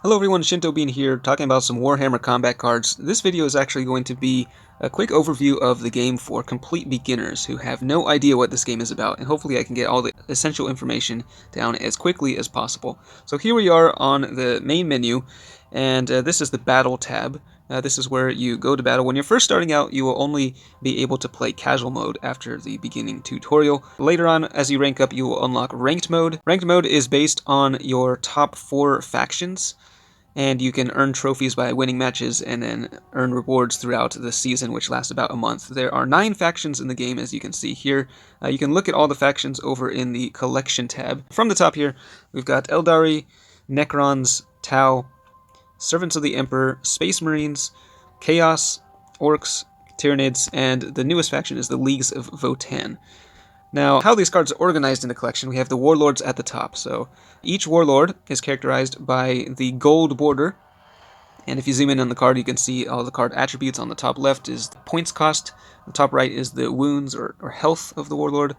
Hello everyone, Shinto Bean here, talking about some Warhammer combat cards. This video is actually going to be a quick overview of the game for complete beginners who have no idea what this game is about, and hopefully I can get all the essential information down as quickly as possible. So here we are on the main menu, and this is the Battle tab. This is where you go to battle. When you're first starting out, you will only be able to play casual mode after the beginning tutorial. Later on, as you rank up, you will unlock ranked mode. Ranked mode is based on your top 4 factions, and you can earn trophies by winning matches and then earn rewards throughout the season, which lasts about a month. There are 9 factions in the game, as you can see here. You can look at all the factions over in the Collection tab. From the top here, we've got Eldari, Necrons, Tau, Servants of the Emperor, Space Marines, Chaos, Orcs, Tyranids, and the newest faction is the Leagues of Votann. Now, how these cards are organized in the collection, we have the Warlords at the top. So each Warlord is characterized by the gold border, and if you zoom in on the card, you can see all the card attributes. On the top left is the points cost, the top right is the wounds or health of the Warlord,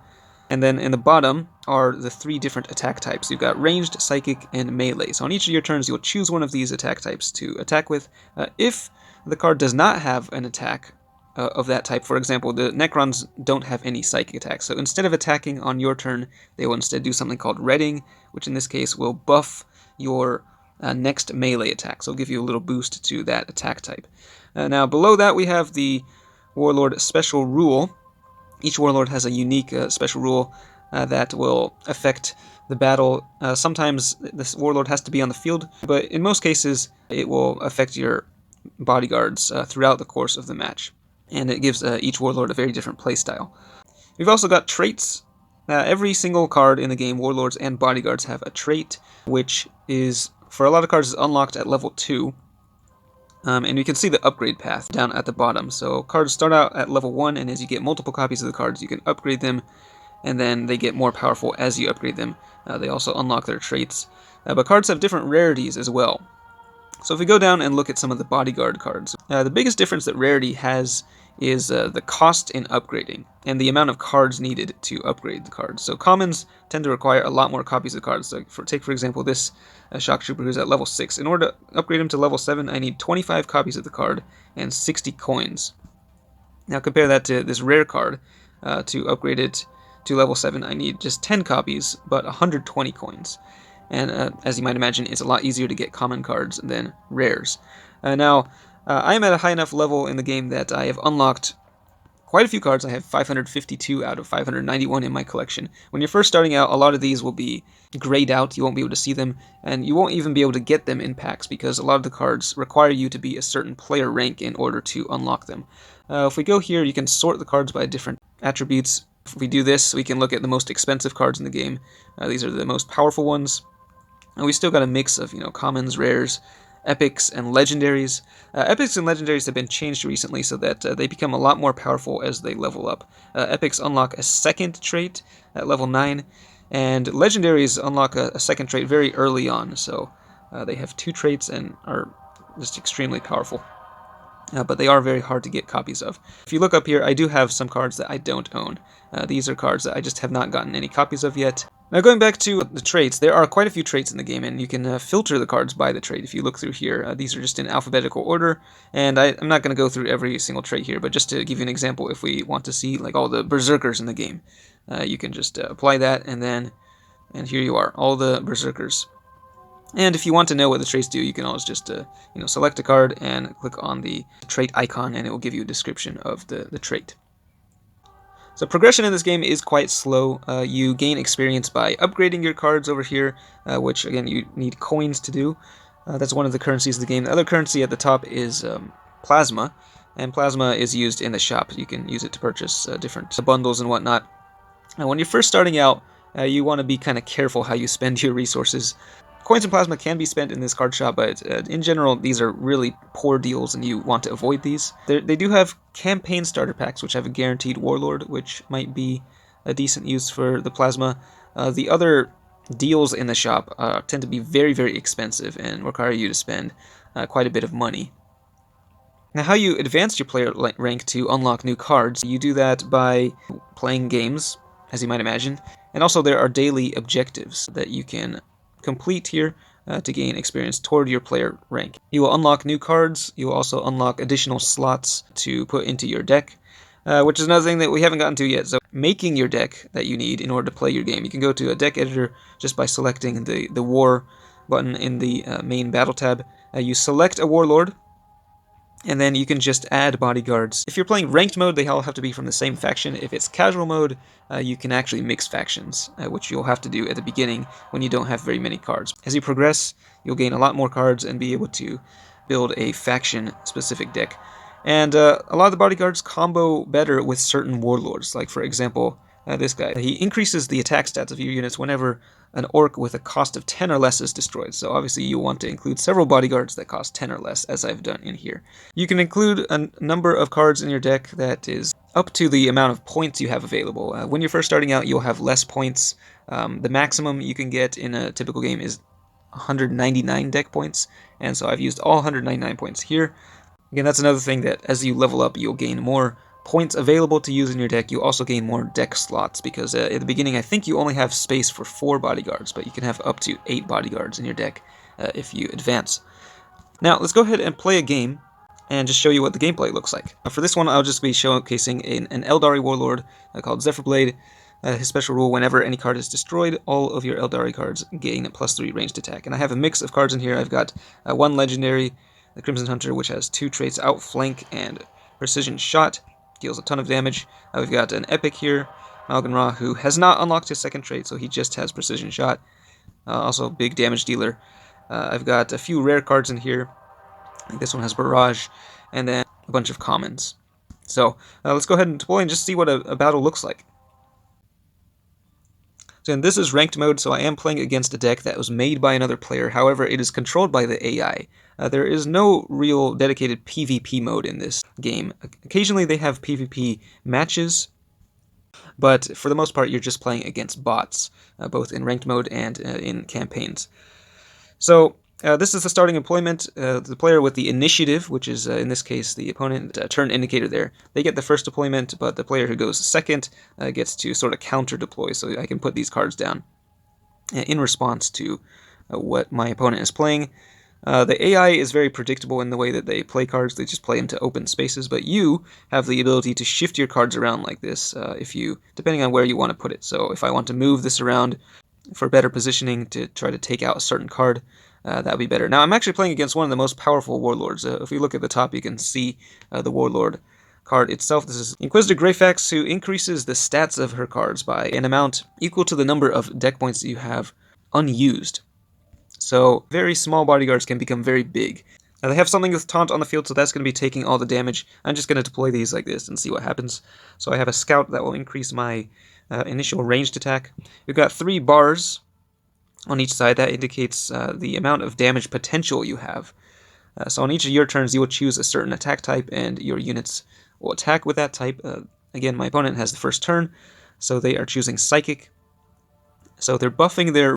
and then in the bottom are the 3 different attack types. You've got ranged, psychic, and melee. So on each of your turns, you'll choose one of these attack types to attack with. If the card does not have an attack of that type, for example, the Necrons don't have any psychic attacks, so instead of attacking on your turn, they will instead do something called redding, which in this case will buff your next melee attack, so it'll give you a little boost to that attack type. Now below that we have the Warlord Special Rule. Each Warlord has a unique special rule that will affect the battle. Sometimes this Warlord has to be on the field, but in most cases it will affect your bodyguards throughout the course of the match, and it gives each Warlord a very different playstyle. We've also got traits. Every single card in the game, Warlords and Bodyguards, have a trait, which is, for a lot of cards, is unlocked at level 2. And you can see the upgrade path down at the bottom. So cards start out at level 1, and as you get multiple copies of the cards, you can upgrade them, and then they get more powerful as you upgrade them. They also unlock their traits. But cards have different rarities as well. So if we go down and look at some of the bodyguard cards, the biggest difference that rarity has is the cost in upgrading and the amount of cards needed to upgrade the cards. So commons tend to require a lot more copies of cards. So take for example this Shock Trooper who's at level 6. In order to upgrade him to level 7, I need 25 copies of the card and 60 coins. Now compare that to this rare card. To upgrade it to level 7, I need just 10 copies, but 120 coins. And as you might imagine, it's a lot easier to get common cards than rares. Now, I am at a high enough level in the game that I have unlocked quite a few cards. I have 552 out of 591 in my collection. When you're first starting out, a lot of these will be grayed out. You won't be able to see them, and you won't even be able to get them in packs because a lot of the cards require you to be a certain player rank in order to unlock them. If we go here, you can sort the cards by different attributes. If we do this, we can look at the most expensive cards in the game. These are the most powerful ones. And we still got a mix of, commons, rares, epics, and legendaries. Epics and legendaries have been changed recently so that they become a lot more powerful as they level up. Epics unlock a second trait at level 9, and legendaries unlock a second trait very early on, so they have 2 traits and are just extremely powerful. But they are very hard to get copies of. If you look up here, I do have some cards that I don't own. These are cards that I just have not gotten any copies of yet. Now going back to the traits, there are quite a few traits in the game, and you can filter the cards by the trait. If you look through here, these are just in alphabetical order, and I'm not going to go through every single trait here, but just to give you an example, if we want to see like all the berserkers in the game, you can just apply that, and here you are, all the berserkers. And if you want to know what the traits do, you can always just select a card and click on the trait icon, and it will give you a description of the trait. So progression in this game is quite slow. You gain experience by upgrading your cards over here, which again you need coins to do. That's one of the currencies of the game. The other currency at the top is plasma, and plasma is used in the shop. You can use it to purchase different bundles and whatnot. Now when you're first starting out, you want to be kind of careful how you spend your resources. Coins and plasma can be spent in this card shop, but in general, these are really poor deals, and you want to avoid these. They do have campaign starter packs, which have a guaranteed warlord, which might be a decent use for the plasma. The other deals in the shop tend to be very, very expensive and require you to spend quite a bit of money. Now, how you advance your player rank to unlock new cards, you do that by playing games, as you might imagine, and also there are daily objectives that you can complete here. to gain experience toward your player rank. You will unlock new cards. You will also unlock additional slots to put into your deck, which is another thing that we haven't gotten to yet. So making your deck that you need in order to play your game, you can go to a deck editor just by selecting the War button in the main battle tab. You select a warlord, and then you can just add bodyguards. If you're playing ranked mode, they all have to be from the same faction. If it's casual mode, you can actually mix factions, which you'll have to do at the beginning when you don't have very many cards. As you progress, you'll gain a lot more cards and be able to build a faction-specific deck. And a lot of the bodyguards combo better with certain warlords, like for example, this guy. He increases the attack stats of your units whenever an orc with a cost of 10 or less is destroyed. So obviously you want to include several bodyguards that cost 10 or less, as I've done in here. You can include a number of cards in your deck that is up to the amount of points you have available. When you're first starting out, you'll have less points. The maximum you can get in a typical game is 199 deck points, and so I've used all 199 points here. Again, that's another thing, that as you level up, you'll gain more points available to use in your deck. You also gain more deck slots, because at the beginning I think you only have space for 4 bodyguards, but you can have up to 8 bodyguards in your deck if you advance. Now let's go ahead and play a game and just show you what the gameplay looks like. For this one, I'll just be showcasing an Eldari warlord called Zephyrblade. His special rule: whenever any card is destroyed, all of your Eldari cards gain a +3 ranged attack. And I have a mix of cards in here. I've got one legendary, the Crimson Hunter, which has 2 traits: Outflank and Precision Shot. Deals a ton of damage. We've got an epic here, Malgan Ra, who has not unlocked his second trait, so he just has Precision Shot. Also big damage dealer. I've got a few rare cards in here. I think this one has Barrage, and then a bunch of commons. So let's go ahead and deploy and just see what a battle looks like. So this is ranked mode, so I am playing against a deck that was made by another player. However, it is controlled by the AI. There is no real dedicated PvP mode in this game. Occasionally they have PvP matches, but for the most part you're just playing against bots, both in ranked mode and in campaigns. So this is the starting employment. The player with the initiative, which is in this case the opponent, turn indicator there, they get the first deployment, but the player who goes second gets to sort of counter deploy, so I can put these cards down in response to what my opponent is playing. The AI is very predictable in the way that they play cards. They just play into open spaces, but you have the ability to shift your cards around like this, depending on where you want to put it. So if I want to move this around for better positioning to try to take out a certain card, that would be better. Now I'm actually playing against one of the most powerful warlords. If we look at the top, you can see the warlord card itself. This is Inquisitor Greyfax, who increases the stats of her cards by an amount equal to the number of deck points that you have unused. So very small bodyguards can become very big. Now they have something with taunt on the field, so that's going to be taking all the damage. I'm just going to deploy these like this and see what happens. So I have a scout that will increase my initial ranged attack. We've got 3 bars on each side. That indicates the amount of damage potential you have. So on each of your turns, you will choose a certain attack type, and your units will attack with that type. Again, my opponent has the first turn, so they are choosing Psychic. So they're buffing their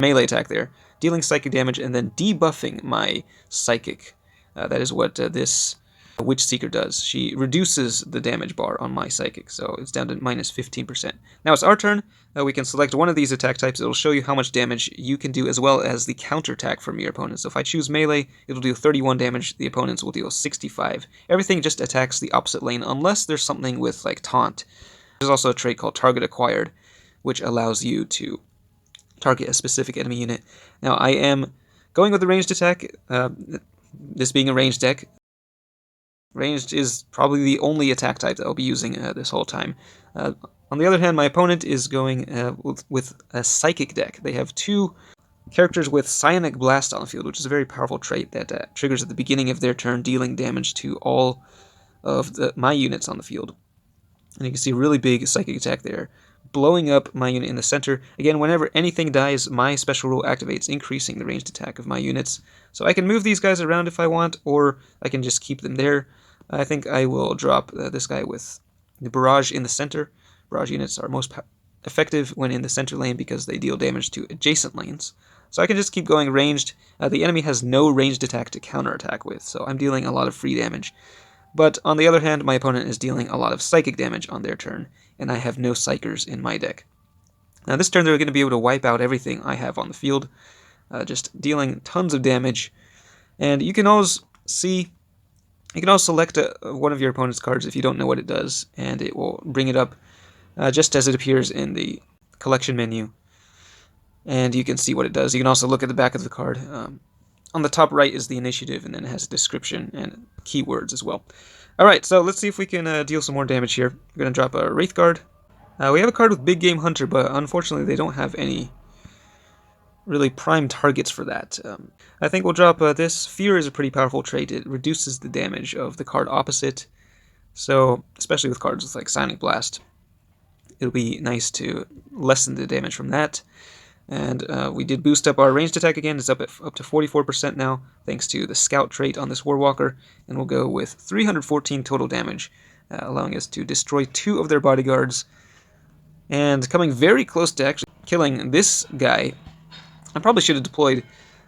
melee attack there, dealing psychic damage, and then debuffing my Psychic. That is what this Witch Seeker does. She reduces the damage bar on my Psychic, so it's down to -15%. Now it's our turn. We can select one of these attack types. It'll show you how much damage you can do, as well as the counterattack from your opponent. So if I choose melee, it'll do 31 damage. The opponents will deal 65. Everything just attacks the opposite lane, unless there's something with like taunt. There's also a trait called Target Acquired, which allows you to target a specific enemy unit. Now I am going with the ranged attack. This being a ranged deck, ranged is probably the only attack type that I'll be using this whole time. On the other hand, my opponent is going with a Psychic deck. They have 2 characters with Psionic Blast on the field, which is a very powerful trait that triggers at the beginning of their turn, dealing damage to all of my units on the field. And you can see a really big Psychic attack there, blowing up my unit in the center. Again, whenever anything dies, my special rule activates, increasing the ranged attack of my units. So I can move these guys around if I want, or I can just keep them there. I think I will drop this guy with the Barrage in the center. Barrage units are most effective when in the center lane because they deal damage to adjacent lanes. So I can just keep going ranged. The enemy has no ranged attack to counterattack with, so I'm dealing a lot of free damage. But on the other hand, my opponent is dealing a lot of psychic damage on their turn, and I have no psychers in my deck. Now this turn they're going to be able to wipe out everything I have on the field. just dealing tons of damage. And you can always select one of your opponent's cards if you don't know what it does, and it will bring it up just as it appears in the collection menu. And you can see what it does. You can also look at the back of the card. On the top right is the initiative, and then it has a description and keywords as well. Alright, so let's see if we can deal some more damage here. We're going to drop a Wraith Guard. We have a card with Big Game Hunter, but unfortunately they don't have any really prime targets for that. I think we'll drop this. Fear is a pretty powerful trait. It reduces the damage of the card opposite. So, especially with cards with like Sonic Blast, it'll be nice to lessen the damage from that. And we did boost up our ranged attack again. It's up to 44% now, thanks to the Scout trait on this Warwalker. And we'll go with 314 total damage, allowing us to destroy 2 of their bodyguards. And coming very close to actually killing this guy, I probably should have deployed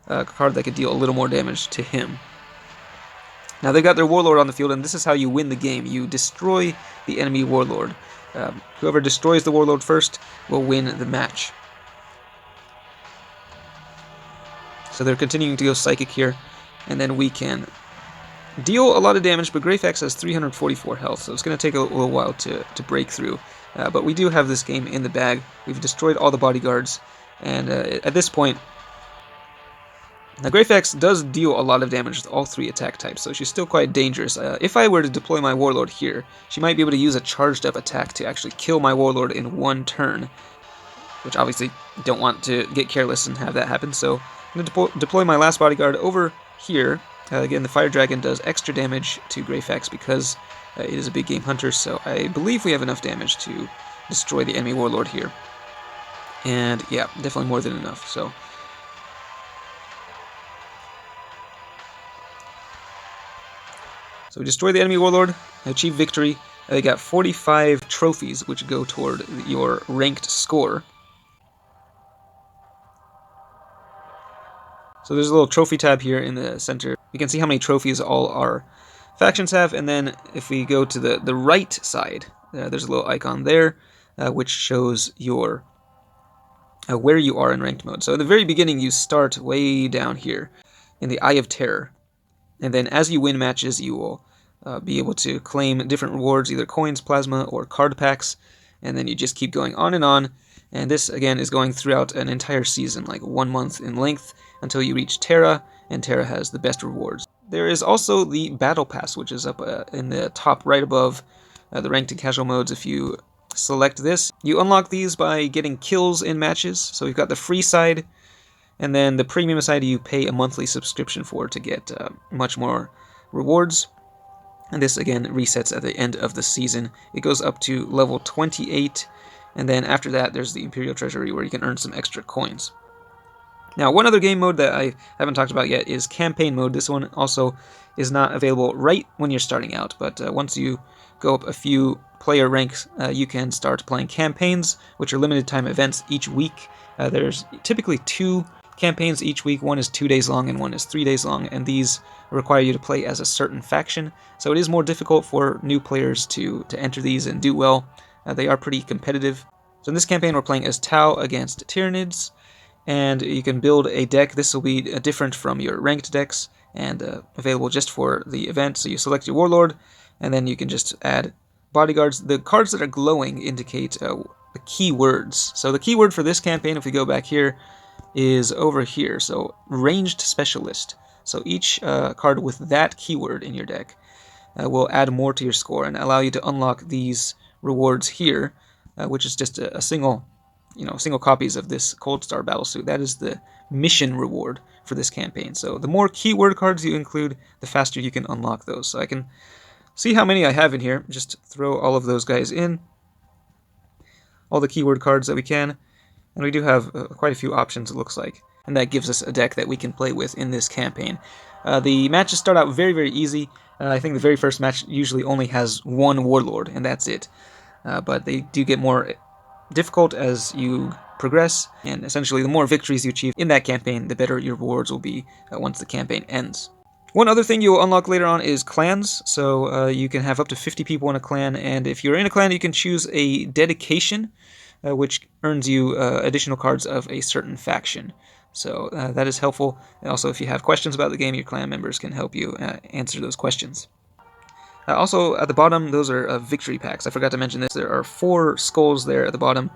a card that could deal a little more damage to him. Now they've got their Warlord on the field, and this is how you win the game. You destroy the enemy Warlord. Whoever destroys the Warlord first will win the match. So they're continuing to go Psychic here, and then we can deal a lot of damage, but Greyfax has 344 health, so it's going to take a little while to break through. But we do have this game in the bag. We've destroyed all the bodyguards, and at this point, now Greyfax does deal a lot of damage with all 3 attack types, so she's still quite dangerous. If I were to deploy my Warlord here, she might be able to use a charged up attack to actually kill my Warlord in 1 turn, which obviously don't want to get careless and have that happen, so I'm going to deploy my last bodyguard over here. Again, the Fire Dragon does extra damage to Greyfax because it is a Big Game Hunter, so I believe we have enough damage to destroy the enemy Warlord here. And yeah, definitely more than enough. So we destroy the enemy Warlord, achieve victory. They got 45 trophies, which go toward your ranked score. So there's a little trophy tab here in the center. You can see how many trophies all our factions have, and then if we go to the right side, there's a little icon there, which shows your where you are in ranked mode. So at the very beginning, you start way down here in the Eye of Terror, and then as you win matches, you will be able to claim different rewards, either coins, plasma, or card packs, and then you just keep going on. And this, again, is going throughout an entire season, like 1 month in length, until you reach Terra, and Terra has the best rewards. There is also the Battle Pass, which is up in the top right above the ranked and casual modes. If you select this, you unlock these by getting kills in matches. So we've got the free side, and then the premium side you pay a monthly subscription for to get much more rewards. And this, again, resets at the end of the season. It goes up to level 28, and then after that, there's the Imperial Treasury, where you can earn some extra coins. Now, one other game mode that I haven't talked about yet is Campaign Mode. This one also is not available right when you're starting out, but once you go up a few player ranks, you can start playing campaigns, which are limited time events each week. There's typically 2 campaigns each week. One is 2 days long and one is 3 days long, and these require you to play as a certain faction. So it is more difficult for new players to enter these and do well. They are pretty competitive. So in this campaign, we're playing as Tau against Tyranids, and you can build a deck. This will be different from your ranked decks and available just for the event. So you select your Warlord, and then you can just add bodyguards. The cards that are glowing indicate the keywords. So the keyword for this campaign, if we go back here, is over here. So Ranged Specialist. So each card with that keyword in your deck will add more to your score and allow you to unlock these rewards here, which is just a single copies of this Cold Star Battlesuit. That is the mission reward for this campaign. So the more keyword cards you include, the faster you can unlock those. So I can see how many I have in here. Just throw all of those guys in, all the keyword cards that we can, and we do have quite a few options, it looks like. And that gives us a deck that we can play with in this campaign. The matches start out very, very easy. I think the very first match usually only has 1 Warlord, and that's it. But they do get more difficult as you progress, and essentially the more victories you achieve in that campaign, the better your rewards will be once the campaign ends. One other thing you will unlock later on is clans. So you can have up to 50 people in a clan, and if you're in a clan, you can choose a dedication, which earns you additional cards of a certain faction. So that is helpful. And also, if you have questions about the game, your clan members can help you answer those questions. Also, at the bottom, those are victory packs. I forgot to mention this. There are 4 skulls there at the bottom.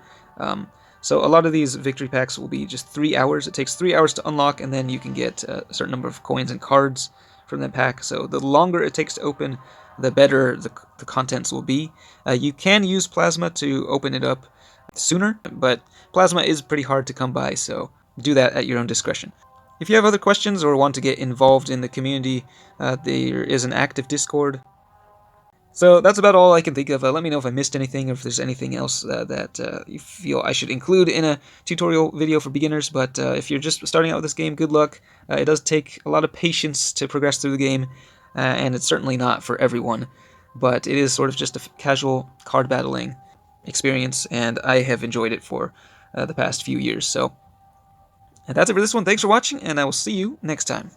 So a lot of these victory packs will be just 3 hours. It takes 3 hours to unlock, and then you can get a certain number of coins and cards from that pack. So the longer it takes to open, the better the contents will be. You can use plasma to open it up sooner, but plasma is pretty hard to come by, so do that at your own discretion. If you have other questions or want to get involved in the community, there is an active Discord. So that's about all I can think of. Let me know if I missed anything or if there's anything else that you feel I should include in a tutorial video for beginners. But if you're just starting out with this game, good luck. It does take a lot of patience to progress through the game, and it's certainly not for everyone. But it is sort of just a casual card battling experience, and I have enjoyed it for the past few years. So that's it for this one. Thanks for watching, and I will see you next time.